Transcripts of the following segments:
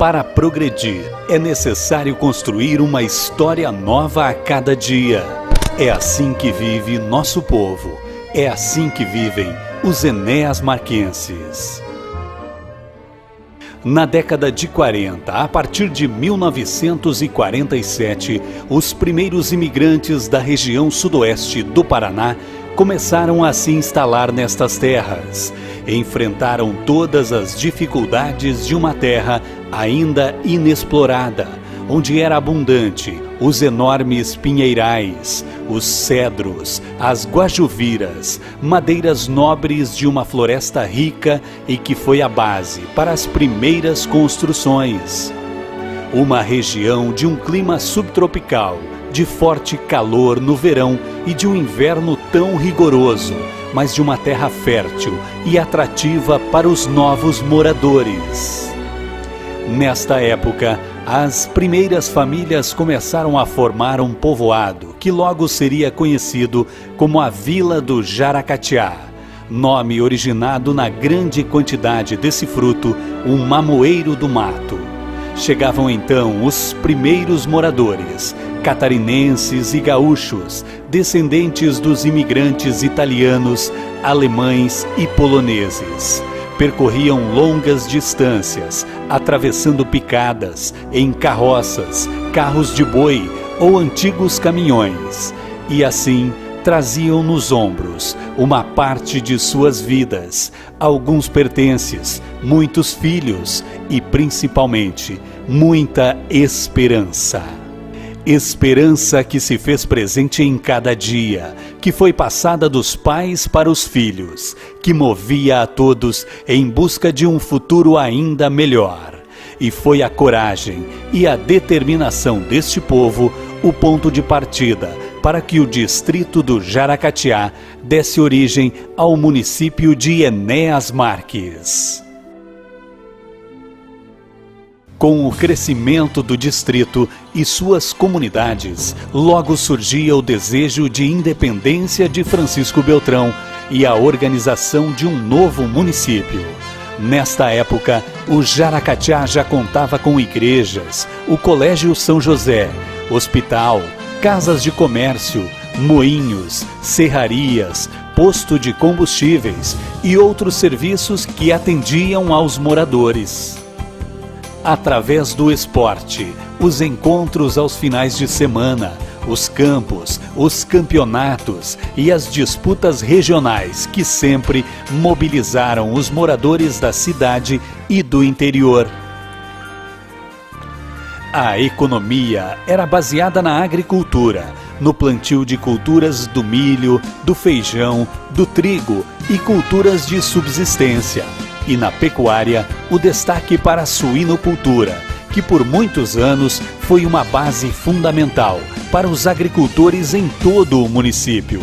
Para progredir, é necessário construir uma história nova a cada dia. É assim que vive nosso povo. É assim que vivem os Enéas Marquenses. Na década de 40, a partir de 1947, os primeiros imigrantes da região sudoeste do Paraná começaram a se instalar nestas terras. Enfrentaram todas as dificuldades de uma terra ainda inexplorada, onde era abundante os enormes pinheirais, os cedros, as guajuviras, madeiras nobres de uma floresta rica e que foi a base para as primeiras construções. Uma região de um clima subtropical, de forte calor no verão e de um inverno tão rigoroso, mas de uma terra fértil e atrativa para os novos moradores. Nesta época, as primeiras famílias começaram a formar um povoado que logo seria conhecido como a Vila do Jaracatiá, nome originado na grande quantidade desse fruto, o mamoeiro do mato. Chegavam então os primeiros moradores, catarinenses e gaúchos, descendentes dos imigrantes italianos, alemães e poloneses. Percorriam longas distâncias, atravessando picadas, em carroças, carros de boi ou antigos caminhões. E assim traziam nos ombros uma parte de suas vidas, alguns pertences, muitos filhos e, principalmente, muita esperança. Esperança que se fez presente em cada dia, que foi passada dos pais para os filhos, que movia a todos em busca de um futuro ainda melhor. E foi a coragem e a determinação deste povo o ponto de partida para que o distrito do Jaracatiá desse origem ao município de Enéas Marques. Com o crescimento do distrito e suas comunidades, logo surgia o desejo de independência de Francisco Beltrão e a organização de um novo município. Nesta época, o Jaracatiá já contava com igrejas, o Colégio São José, hospital, casas de comércio, moinhos, serrarias, posto de combustíveis e outros serviços que atendiam aos moradores. Através do esporte, os encontros aos finais de semana, os campos, os campeonatos e as disputas regionais que sempre mobilizaram os moradores da cidade e do interior. A economia era baseada na agricultura, no plantio de culturas do milho, do feijão, do trigo e culturas de subsistência. E na pecuária, o destaque para a suinocultura, que por muitos anos foi uma base fundamental para os agricultores em todo o município.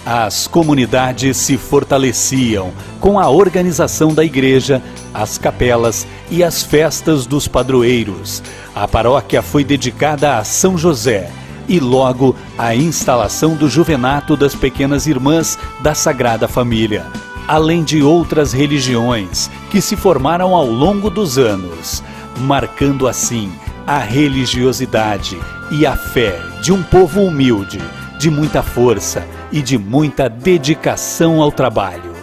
As comunidades se fortaleciam com a organização da igreja, as capelas e as festas dos padroeiros. A paróquia foi dedicada a São José e logo a instalação do Juvenato das Pequenas Irmãs da Sagrada Família, além de outras religiões que se formaram ao longo dos anos, marcando assim a religiosidade e a fé de um povo humilde, de muita força e de muita dedicação ao trabalho.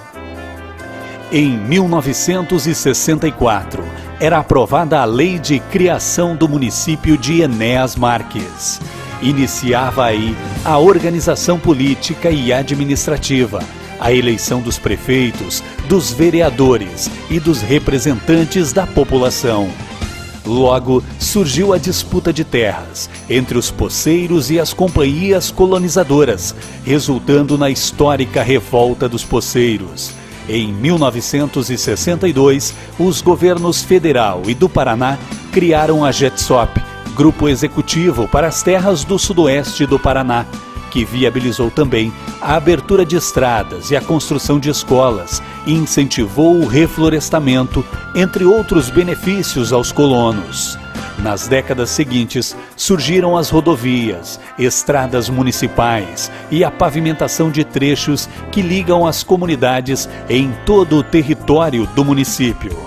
Em 1964, era aprovada a Lei de Criação do município de Enéas Marques. Iniciava aí a organização política e administrativa, a eleição dos prefeitos, dos vereadores e dos representantes da população. Logo, surgiu a disputa de terras entre os poceiros e as companhias colonizadoras, resultando na histórica Revolta dos Poceiros. Em 1962, os governos federal e do Paraná criaram a GETSOP, Grupo Executivo para as Terras do Sudoeste do Paraná, que viabilizou também a abertura de estradas e a construção de escolas e incentivou o reflorestamento, entre outros benefícios aos colonos. Nas décadas seguintes, surgiram as rodovias, estradas municipais e a pavimentação de trechos que ligam as comunidades em todo o território do município.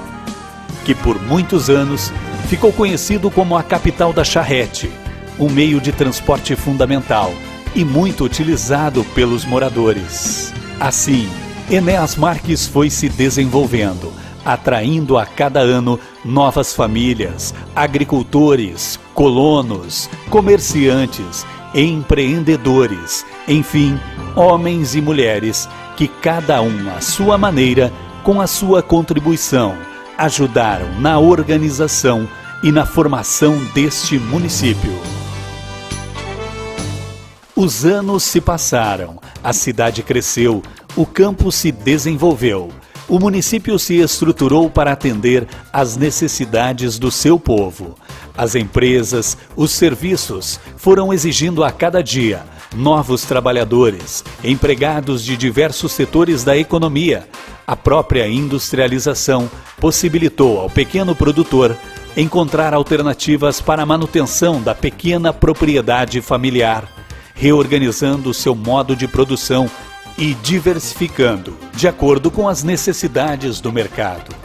que por muitos anos ficou conhecido como a capital da charrete, um meio de transporte fundamental e muito utilizado pelos moradores. Assim, Enéas Marques foi se desenvolvendo, atraindo a cada ano novas famílias, agricultores, colonos, comerciantes, empreendedores, enfim, homens e mulheres que cada um à sua maneira, com a sua contribuição, ajudaram na organização e na formação deste município. Os anos se passaram, a cidade cresceu, o campo se desenvolveu. O município se estruturou para atender às necessidades do seu povo. As empresas, os serviços foram exigindo a cada dia novos trabalhadores, empregados de diversos setores da economia. A própria industrialização possibilitou ao pequeno produtor encontrar alternativas para a manutenção da pequena propriedade familiar, reorganizando seu modo de produção e diversificando, de acordo com as necessidades do mercado.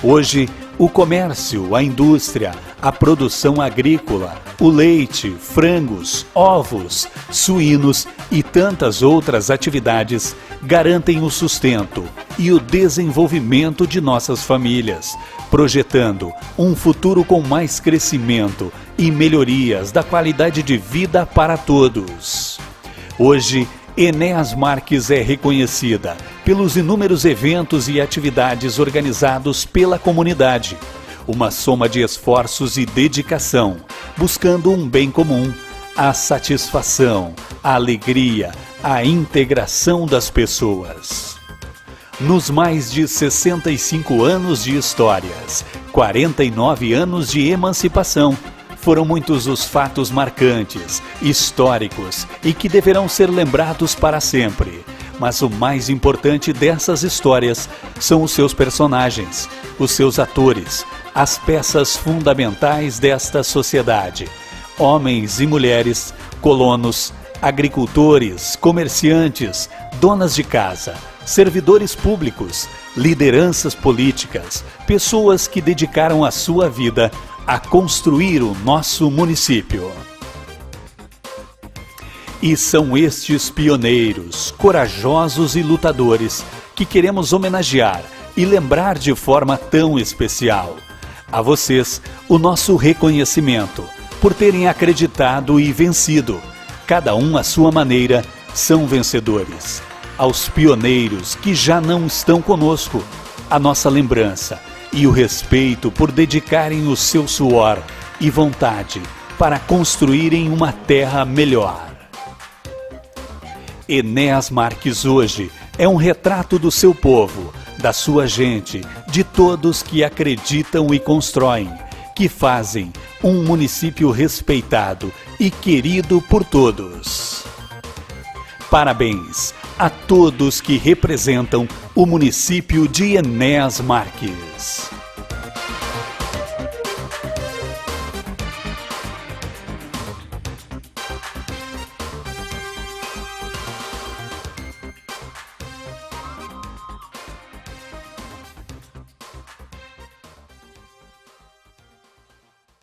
Hoje, o comércio, a indústria, a produção agrícola, o leite, frangos, ovos, suínos e tantas outras atividades garantem o sustento e o desenvolvimento de nossas famílias, projetando um futuro com mais crescimento e melhorias da qualidade de vida para todos. Hoje, Enéas Marques é reconhecida pelos inúmeros eventos e atividades organizados pela comunidade, uma soma de esforços e dedicação, buscando um bem comum, a satisfação, a alegria, a integração das pessoas. Nos mais de 65 anos de histórias, 49 anos de emancipação, foram muitos os fatos marcantes, históricos e que deverão ser lembrados para sempre. Mas o mais importante dessas histórias são os seus personagens, os seus atores, as peças fundamentais desta sociedade. Homens e mulheres, colonos, agricultores, comerciantes, donas de casa, servidores públicos, lideranças políticas, pessoas que dedicaram a sua vida a construir o nosso município. E são estes pioneiros, corajosos e lutadores que queremos homenagear e lembrar de forma tão especial. A vocês, o nosso reconhecimento por terem acreditado e vencido. Cada um à sua maneira são vencedores. Aos pioneiros que já não estão conosco, a nossa lembrança e o respeito por dedicarem o seu suor e vontade para construírem uma terra melhor. Enéas Marques hoje é um retrato do seu povo, da sua gente, de todos que acreditam e constroem, que fazem um município respeitado e querido por todos. Parabéns a todos que representam o município de Enéas Marques.